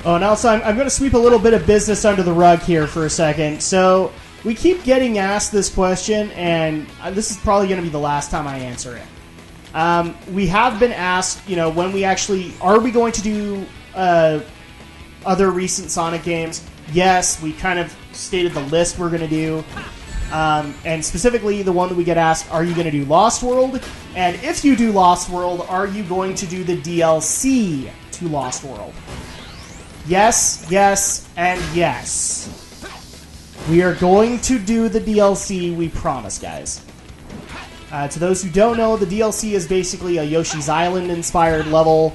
Oh, and also I'm going to sweep a little bit of business under the rug here for a second. So we keep getting asked this question, and this is probably going to be the last time I answer it. We have been asked, you know, when we actually... Are we going to do other recent Sonic games? Yes, we kind of stated the list we're going to do. And specifically, the one that we get asked, are you going to do Lost World? And if you do Lost World, are you going to do the DLC to Lost World? Yes, yes, and yes. We are going to do the DLC, we promise, guys. To those who don't know, the DLC is basically a Yoshi's Island-inspired level,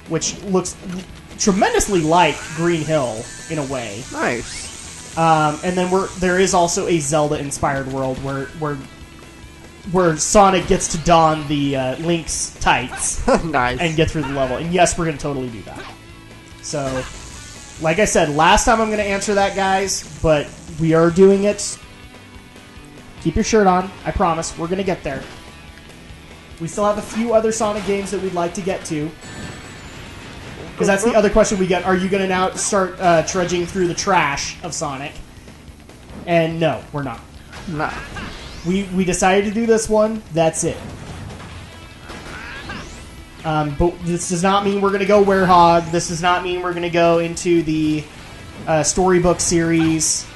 which looks tremendously like Green Hill, in a way. Nice. And then there is also a Zelda-inspired world where Sonic gets to don the Link's tights Nice. and get through the level. And yes, we're going to totally do that. So, like I said, last time I'm going to answer that, guys, but we are doing it. Keep your shirt on. I promise. We're going to get there. We still have a few other Sonic games that we'd like to get to. Because that's the other question we get. Are you going to now start trudging through the trash of Sonic? And no, we're not. No. We decided to do this one. That's it. But this does not mean we're going to go Werehog. This does not mean we're going to go into the storybook series.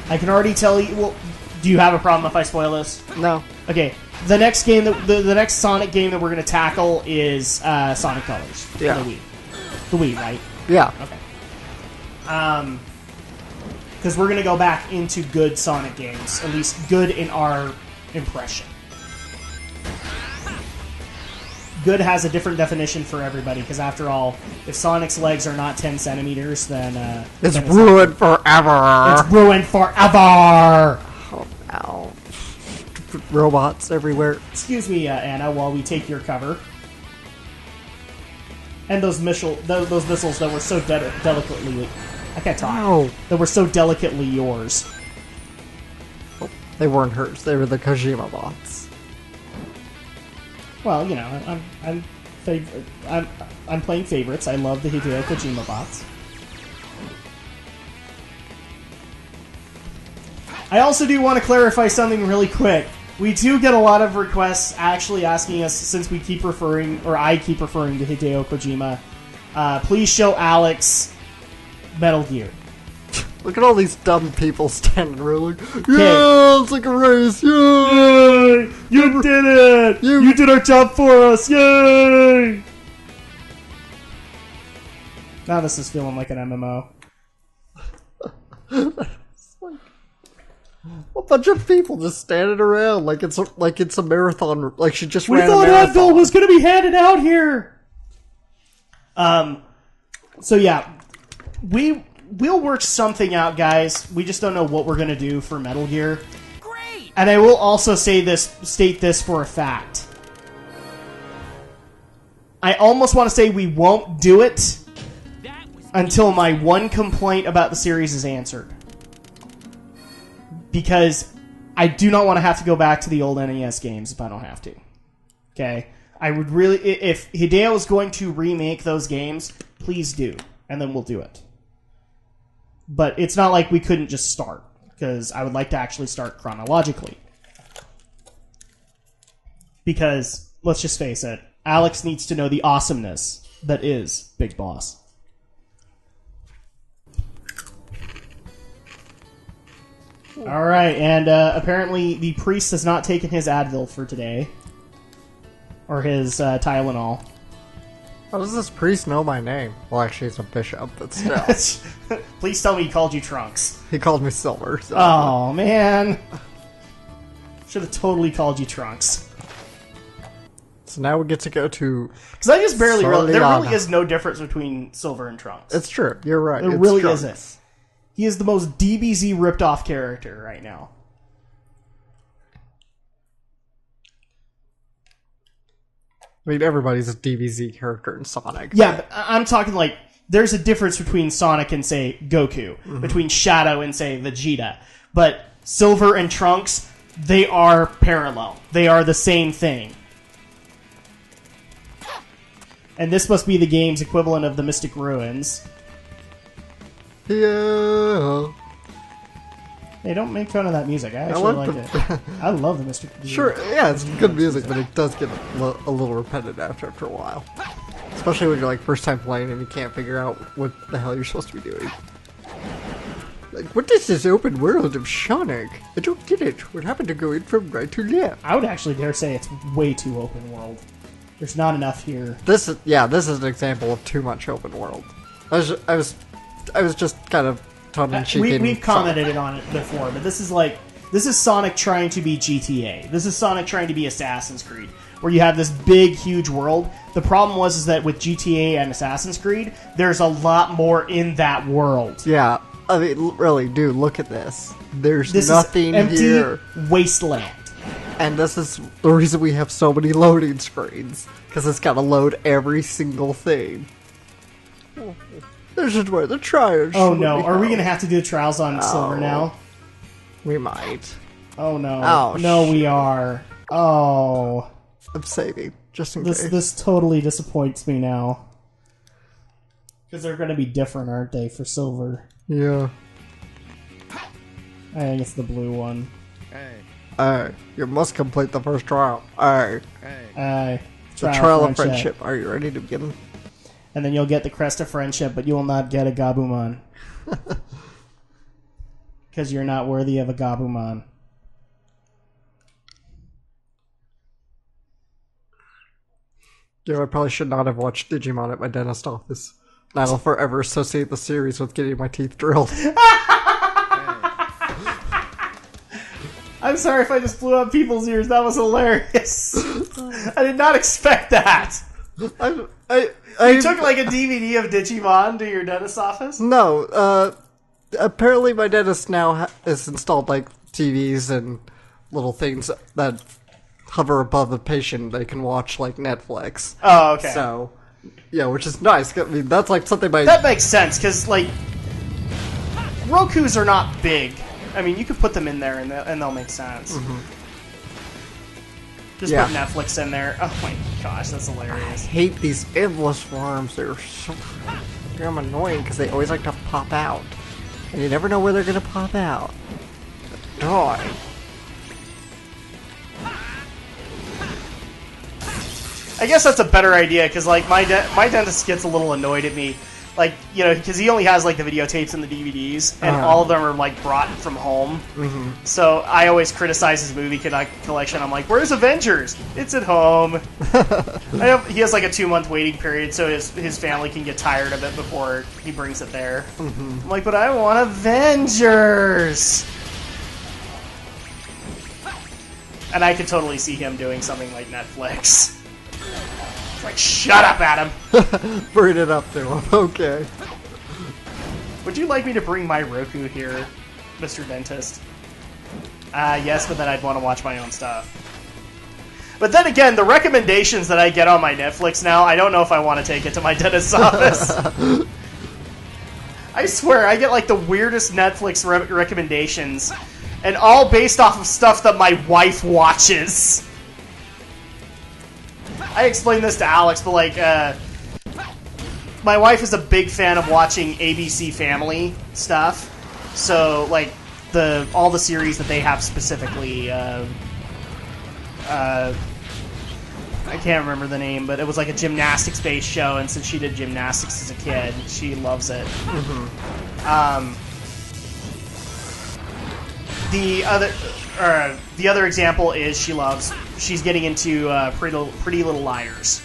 I can already tell you... Well, do you have a problem if I spoil this? No. Okay. The next game, the next Sonic game that we're going to tackle is Sonic Colors. Yeah. The Wii. The Wii, right? Yeah. Okay. Because we're going to go back into good Sonic games. At least good in our impression. Good has a different definition for everybody, because after all, if Sonic's legs are not 10 centimeters, then... it's ruined forever! It's ruined forever! Oh, no. Robots everywhere. Excuse me, Anna, while we take your cover. And those missiles that were so delicately... I can't talk. No. That were so delicately yours. Oh, they weren't hers. They were the Kojima bots. Well, you know, I'm playing favorites. I love the Hideo Kojima bots. I also do want to clarify something really quick. We do get a lot of requests actually asking us, since we keep referring, or I keep referring to Hideo Kojima, please show Alex Metal Gear. Look at all these dumb people standing around like, yeah, it's like a race, yay! You did it! You did our job for us, yay! Now this is feeling like an MMO. It's like a bunch of people just standing around like it's a marathon, like she just ran a marathon. We thought Advil was going to be handed out here! So yeah, we'll work something out, guys. We just don't know what we're going to do for Metal Gear. Great! And I will also state this for a fact. I almost want to say we won't do it until my one complaint about the series is answered. Because I do not want to have to go back to the old NES games if I don't have to. Okay? I would really... If Hideo is going to remake those games, please do. And then we'll do it. But it's not like we couldn't just start, because I would like to actually start chronologically. Because, let's just face it, Alex needs to know the awesomeness that is Big Boss. Alright, and apparently the priest has not taken his Advil for today. Or his Tylenol. How does this priest know my name? Well, actually, he's a bishop, but still. Please tell me he called you Trunks. He called me Silver. So. Oh, man. Should have totally called you Trunks. So now we get to go to... Because I just barely realized... There really is no difference between Silver and Trunks. It's true. You're right. There really isn't. He is the most DBZ ripped-off character right now. I mean, everybody's a DBZ character in Sonic. Yeah, but I'm talking like, there's a difference between Sonic and, say, Goku. Mm-hmm. Between Shadow and, say, Vegeta. But Silver and Trunks, they are parallel. They are the same thing. And this must be the game's equivalent of the Mystic Ruins. Yeah. Hey, don't make fun of that music. I actually like it. I love the Mystic Ruins. Sure, yeah, it's good music, but it does get a little repetitive after a while. Especially when you're like first time playing and you can't figure out what the hell you're supposed to be doing. Like, what is this open world of Sonic? I don't get it. What happened to going from right to left? I would actually dare say it's way too open world. There's not enough here. This is an example of too much open world. I was just kind of tongue in cheek. We've commented on it before, but this is Sonic trying to be GTA. This is Sonic trying to be Assassin's Creed, where you have this big, huge world. The problem is that with GTA and Assassin's Creed, there's a lot more in that world. Yeah, I mean, really, dude, look at this. There's nothing is empty here. Wasteland. And this is the reason we have so many loading screens. Because it's got to load every single thing. This is where the trials. Oh no, are we going to have to do the trials on Silver now? We might. Oh no. Oh, no, we are. Oh. I'm saving, just in case. This totally disappoints me now. Because they're going to be different, aren't they, for Silver? Yeah. I think it's the blue one. Hey, you must complete the first trial. Hey. The trial of friendship. Are you ready to begin? And then you'll get the crest of friendship, but you will not get a Gabumon. Because you're not worthy of a Gabumon. Yeah, I probably should not have watched Digimon at my dentist office. I will forever associate the series with getting my teeth drilled. I'm sorry if I just blew up people's ears. That was hilarious. I did not expect that. You took like a DVD of Digimon to your dentist's office? No, apparently my dentist now has installed like TVs and little things that hover above the patient. They can watch like Netflix. Oh, okay. So, yeah, which is nice. I mean, that's like something That makes sense, because like Rokus are not big. I mean, you could put them in there and they'll make sense. Mm-hmm. Just put Netflix in there. Oh my gosh, that's hilarious. I hate these endless worms. They're so damn annoying because they always like to pop out. And you never know where they're going to pop out. Die. I guess that's a better idea, because like my dentist gets a little annoyed at me. Like, you know, because he only has like the videotapes and the DVDs, and all of them are like brought from home. Mm-hmm. So I always criticize his movie collection. I'm like, "Where's Avengers? It's at home." He has like a 2-month waiting period, so his family can get tired of it before he brings it there. Mm-hmm. I'm like, "But I want Avengers," and I could totally see him doing something like Netflix. Like, shut up, Adam! Bring it up to him, okay. Would you like me to bring my Roku here, Mr. Dentist? Yes, but then I'd want to watch my own stuff. But then again, the recommendations that I get on my Netflix now, I don't know if I want to take it to my dentist's office. I swear, I get like the weirdest Netflix recommendations, and all based off of stuff that my wife watches. I explained this to Alex, but like, my wife is a big fan of watching ABC Family stuff. So, like, all the series that they have specifically, I can't remember the name, but it was like a gymnastics-based show, and since she did gymnastics as a kid, she loves it. Mm-hmm. The other example is she's getting into Pretty Little Liars,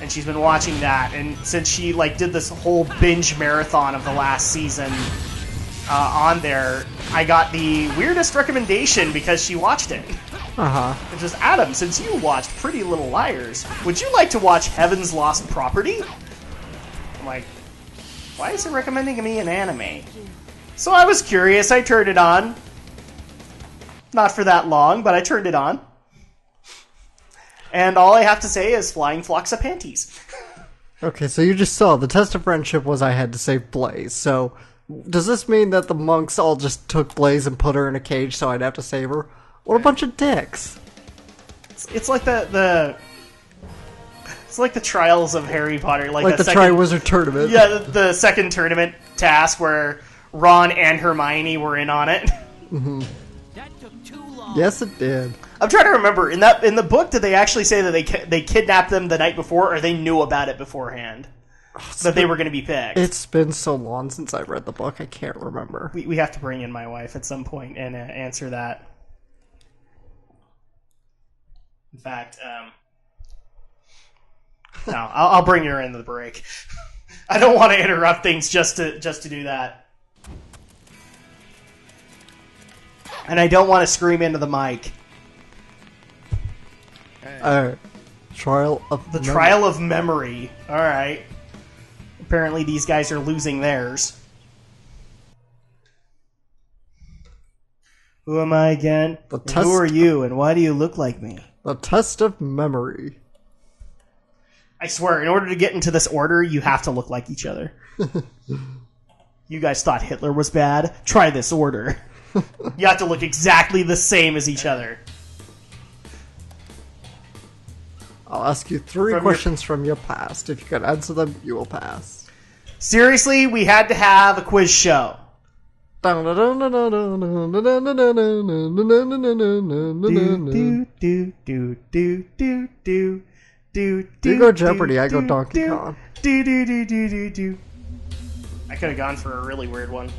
and she's been watching that. And since she like did this whole binge marathon of the last season on there, I got the weirdest recommendation because she watched it. Which is, Adam, since you watched Pretty Little Liars, would you like to watch Heaven's Lost Property? I'm like, why is it recommending me an anime? So I was curious. I turned it on. Not for that long, but I turned it on. And all I have to say is flying flocks of panties. Okay, so you just saw the test of friendship was I had to save Blaze. So does this mean that the monks all just took Blaze and put her in a cage so I'd have to save her? What a bunch of dicks. It's like the It's like the Trials of Harry Potter, Like the Triwizard Tournament. Yeah, the second tournament task where Ron and Hermione were in on it. Mm-hmm. That took too long. Yes, it did. I'm trying to remember in the book. Did they actually say that they kidnapped them the night before, or they knew about it beforehand that they were going to be picked? It's been so long since I read the book, I can't remember. We have to bring in my wife at some point and answer that. In fact, no, I'll bring her into the break. I don't want to interrupt things just to do that, and I don't want to scream into the mic. Trial of Memory. All right. Apparently, these guys are losing theirs. Who am I again? Who are you, and why do you look like me? The test of memory. I swear, in order to get into this order, you have to look like each other. You guys thought Hitler was bad? Try this order. You have to look exactly the same as each other. I'll ask you three questions from your past. If you can answer them, you will pass. Seriously, we had to have a quiz show. You go Jeopardy, I go Donkey Kong. I could have gone for a really weird one.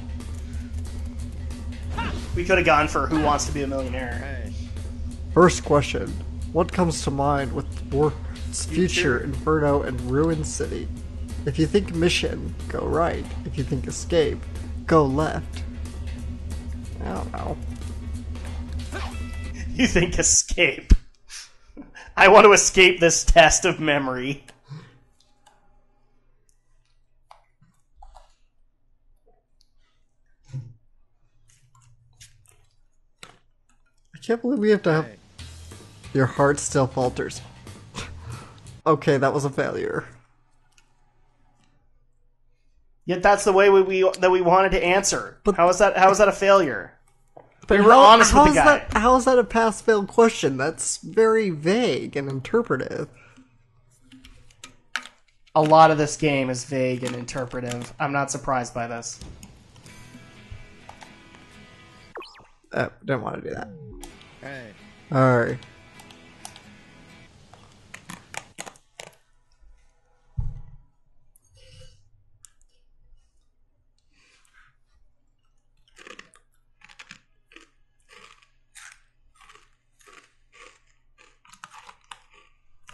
We could have gone for Who Wants to Be a Millionaire. First question. What comes to mind with the words Future, Inferno, and Ruin City? If you think mission, go right. If you think escape, go left. I don't know. You think escape. I want to escape this test of memory. I can't believe we have to have... Your heart still falters. Okay, that was a failure. Yet that's the way we wanted to answer. But how is that a failure? But we were honest with the guy. How is that a pass-fail question? That's very vague and interpretive. A lot of this game is vague and interpretive. I'm not surprised by this. Didn't want to do that. Hey. Alright.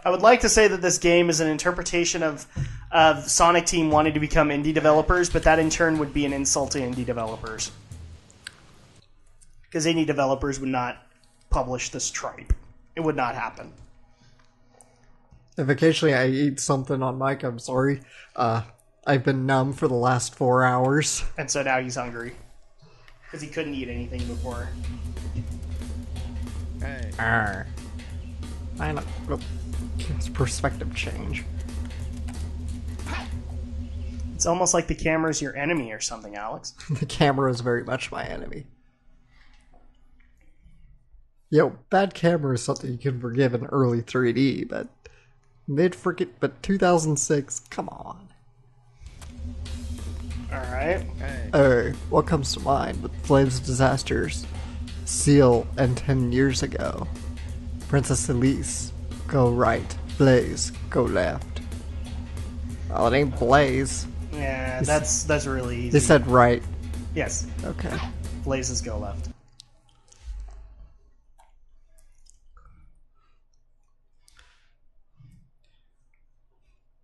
I would like to say that this game is an interpretation of Sonic Team wanting to become indie developers, but that in turn would be an insult to indie developers. Because indie developers would not publish this tripe. It would not happen. If occasionally I eat something on mic, I'm sorry. I've been numb for the last 4 hours. And so now he's hungry. Because he couldn't eat anything before. Hey. I know. It's perspective change. It's almost like the camera's your enemy or something, Alex. The camera is very much my enemy. Yo, bad camera is something you can forgive in early 3D, but but 2006, come on. Alright. Hey. What comes to mind with Flames of Disasters, Seal, and 10 years ago? Princess Elise, go right. Blaze, go left. Well, it ain't Blaze. Yeah, that's really easy. They said right. Yes. Okay. Blazes go left.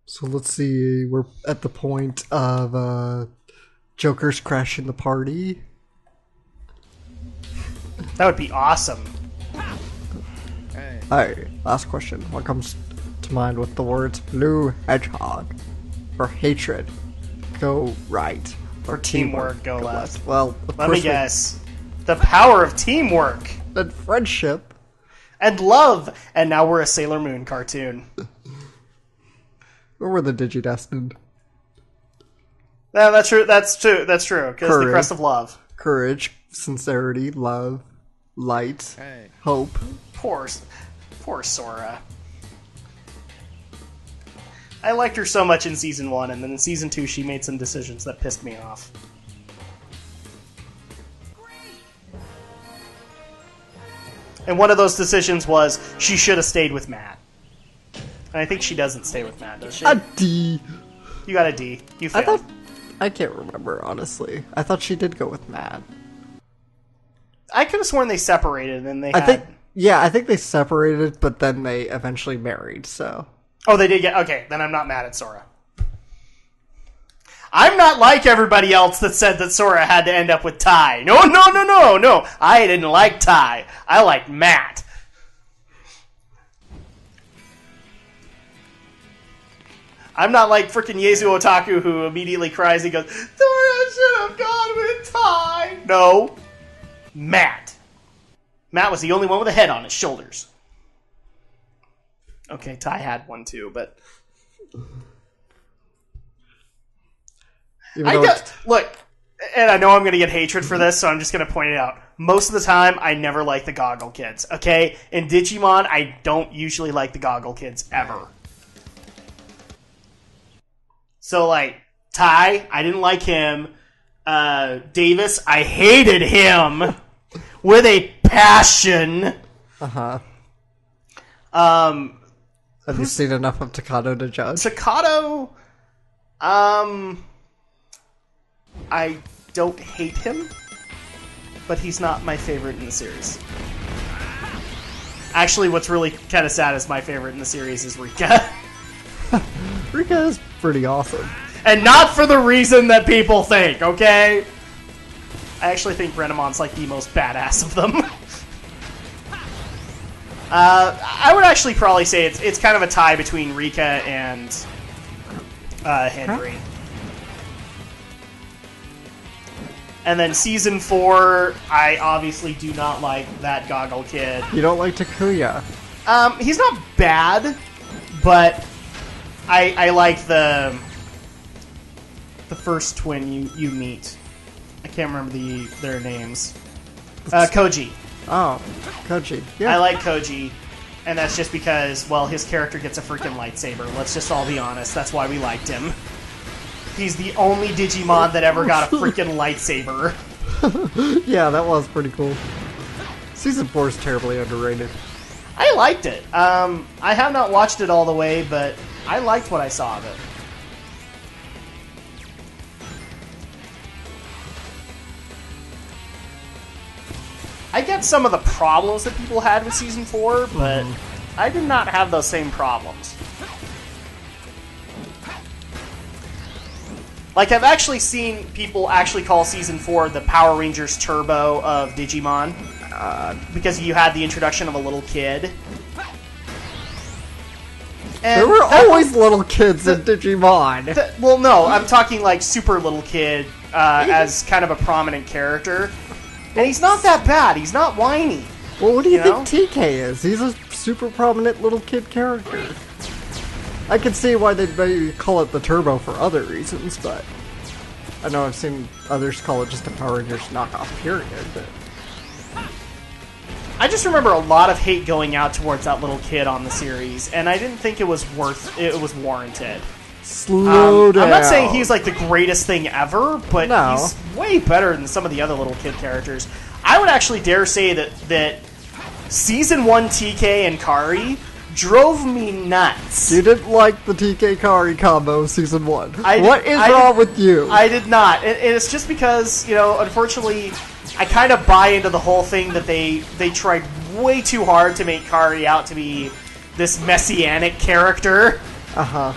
So let's see, we're at the point of Joker's crashing the party. That would be awesome. Hey. Alright, last question. What comes to mind with the words blue hedgehog? For hatred, go right. For teamwork, go left. Well, Let me guess. The power of teamwork. And friendship. And love. And now we're a Sailor Moon cartoon. Or we're the Digidestined. No, that's true. That's true. Because the crest of love. Courage, sincerity, love, light, Hey. hope. Poor Sora. I liked her so much in Season 1, and then in Season 2 she made some decisions that pissed me off. And one of those decisions was she should have stayed with Matt. And I think she doesn't stay with Matt, does she? A D. You got a D. You failed. I can't remember, honestly. I thought she did go with Matt. I could have sworn they separated and they I had... think they separated, but then they eventually married, so... Oh, they did get... Okay, then I'm not mad at Sora. I'm not like everybody else that said that Sora had to end up with Ty. No. I didn't like Ty. I liked Matt. I'm not like freaking Yezu Otaku who immediately cries. He goes, Sora should have gone with Ty. No. Matt. Matt was the only one with a head on his shoulders. Okay, Ty had one too, but... Look, and I know I'm going to get hatred for this, so I'm just going to point it out. Most of the time, I never like the Goggle Kids, okay? In Digimon, I don't usually like the Goggle Kids, ever. So, like, Ty, I didn't like him. Davis, I hated him with a passion. Uh-huh. Have you seen enough of Takato to judge? Takato, I don't hate him, but he's not my favorite in the series. Actually, what's really kind of sad is my favorite in the series is Rika. Rika is pretty awesome. And not for the reason that people think, okay? I actually think Renamon's like the most badass of them. I would actually probably say it's kind of a tie between Rika and Henry. Huh? And then Season 4, I obviously do not like that Goggle Kid. You don't like Takuya? He's not bad, but I like the first twin you meet. I can't remember their names. Koji. Oh, Koji. Yeah. I like Koji, and that's just because, well, his character gets a freaking lightsaber. Let's just all be honest. That's why we liked him. He's the only Digimon that ever got a freaking lightsaber. Yeah, that was pretty cool. Season 4 is terribly underrated. I liked it. I have not watched it all the way, but I liked what I saw of it. I get some of the problems that people had with Season 4, but I did not have those same problems. Like, I've actually seen people actually call Season 4 the Power Rangers Turbo of Digimon, because you had the introduction of a little kid. And there were always little kids in Digimon. Well, no, I'm talking like super little kid as kind of a prominent character. And he's not that bad. He's not whiny. Well, what do you think TK is? He's a super prominent little kid character. I can see why they'd maybe call it the Turbo for other reasons, but I know I've seen others call it just a Power Rangers knockoff, period, but... I just remember a lot of hate going out towards that little kid on the series, and I didn't think it was warranted. Slow down. I'm not saying he's like the greatest thing ever, but he's way better than some of the other little kid characters. I would actually dare say that Season 1 TK and Kari drove me nuts. You didn't like the TK Kari combo Season 1. What is wrong with you? I did not. And it's just because, unfortunately, I kind of buy into the whole thing that they tried way too hard to make Kari out to be this messianic character. Uh-huh.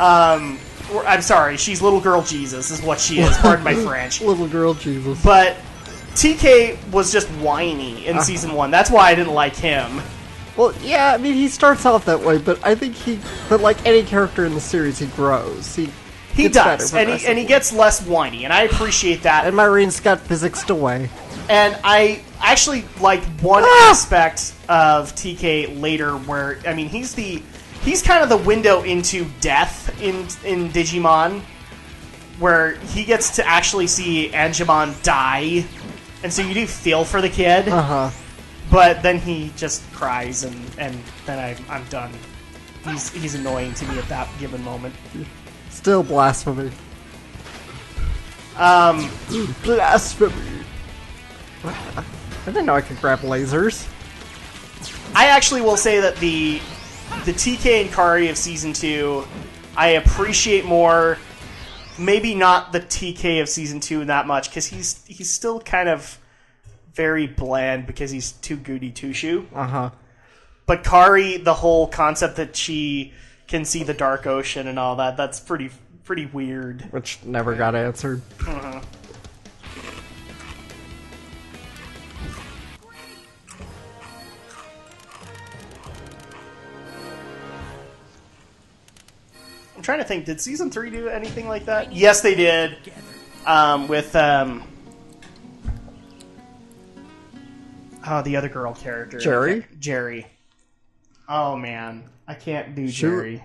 I'm sorry, she's Little Girl Jesus is what she is, pardon my French. Little Girl Jesus. But TK was just whiny in Season 1. That's why I didn't like him. Well, yeah, I mean, he starts off that way, but I think but like any character in the series, he grows. He does, and he gets less whiny, and I appreciate that. And Myrene's got physics away. And I actually like one aspect of TK later where, I mean, he's kind of the window into death in Digimon, where he gets to actually see Angemon die, and so you do feel for the kid. Uh-huh. But then he just cries, and then I'm done. He's annoying to me at that given moment. Still blasphemy. Blasphemy. What? I didn't know I could grab lasers. I actually will say that the TK and Kari of Season 2, I appreciate more. Maybe not the TK of Season 2 that much, because he's still kind of very bland because he's too goody two-shoe. Uh-huh. But Kari, the whole concept that she can see the dark ocean and all that, that's pretty weird. Which never got answered. Uh-huh. I'm trying to think, did Season 3 do anything like that? Yes, they did. With the other girl character. Jerry? Jerry. Oh, man. I can't do Jerry.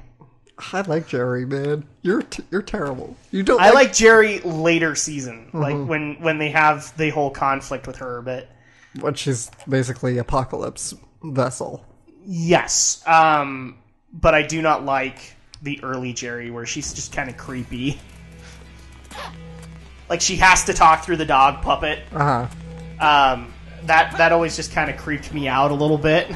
I like Jerry, man. You're terrible. You don't. I like Jerry later season, like when they have the whole conflict with her. But But she's basically Apocalypse vessel. yes, but I do not like the early Jerry where she's just kind of creepy. Like she has to talk through the dog puppet. That always just kind of creeped me out a little bit.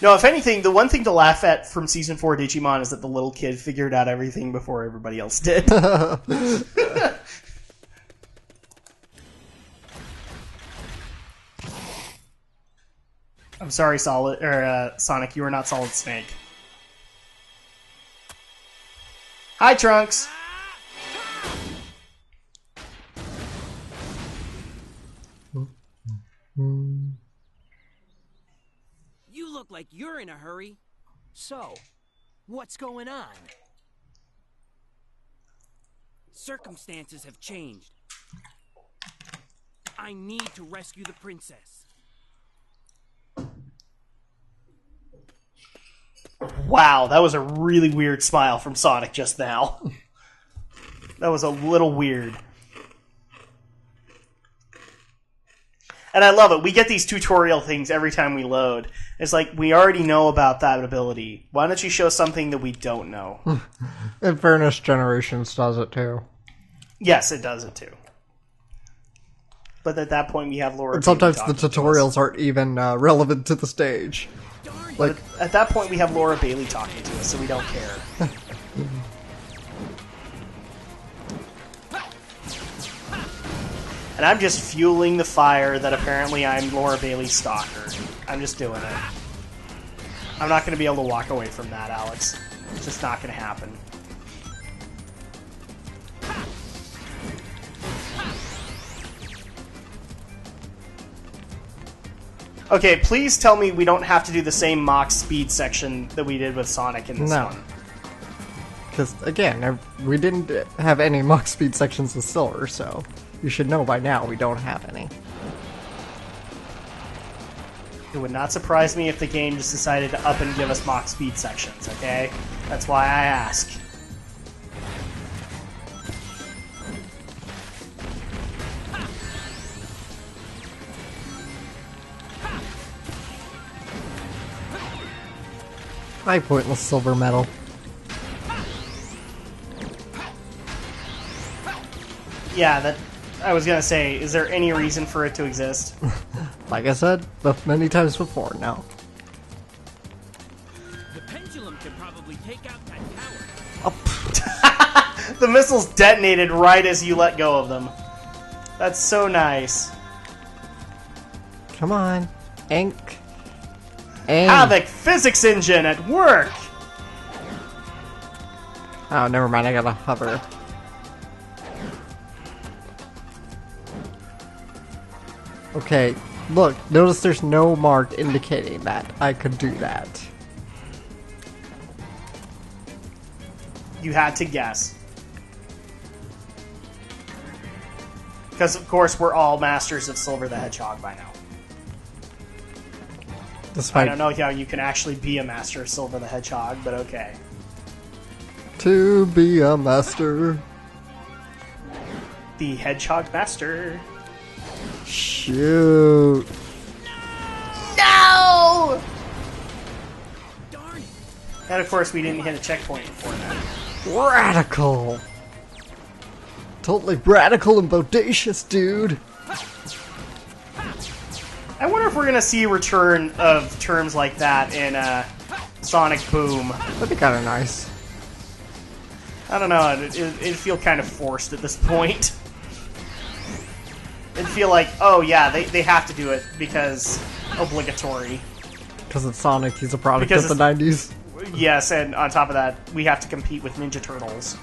No, if anything, the one thing to laugh at from Season 4 Digimon is that the little kid figured out everything before everybody else did. I'm sorry, Sonic, you are not Solid Snake. Hi, Trunks! You look like you're in a hurry. So, what's going on? Circumstances have changed. I need to rescue the princess. Wow, that was a really weird smile from Sonic just now. That was a little weird. And I love it. We get these tutorial things every time we load. It's like, we already know about that ability. Why don't you show something that we don't know? In fairness, Generations does it too. Yes, it does it too. But at that point, we have Laura. And sometimes the tutorials aren't even relevant to the stage. Like at that point, we have Laura Bailey talking to us, so we don't care. And I'm just fueling the fire that apparently I'm Laura Bailey's stalker. I'm just doing it. I'm not going to be able to walk away from that, Alex. It's just not going to happen. Okay, please tell me we don't have to do the same mock speed section that we did with Sonic in this one. Because, again, we didn't have any mock speed sections with Silver, so you should know by now we don't have any. It would not surprise me if the game just decided to up and give us mock speed sections, okay? That's why I ask. High pointless silver medal. Yeah, that. I was gonna say, is there any reason for it to exist? Like I said many times before, no. The pendulum can probably take out that tower. Oh, The missiles detonated right as you let go of them. That's so nice. come on. Ink. Aim. Havoc physics engine at work! Oh, never mind, I gotta hover. Okay, look, notice there's no mark indicating that I could do that. You had to guess. Because, of course, we're all masters of Silver the Hedgehog by now. I Despite don't know how you can actually be a master of Silver the Hedgehog, but okay. to be a master. the Hedgehog Master. Shoot. No! Darn it. And of course, we didn't hit a checkpoint before that. Radical. Totally radical and bodacious, dude. I wonder if we're gonna see a return of terms like that in Sonic Boom. That'd be kind of nice. I don't know. It'd feel kind of forced at this point. It'd feel like, oh yeah, they have to do it because obligatory. Because it's Sonic, he's a product Because of the 90s. Yes, and on top of that, we have to compete with Ninja Turtles.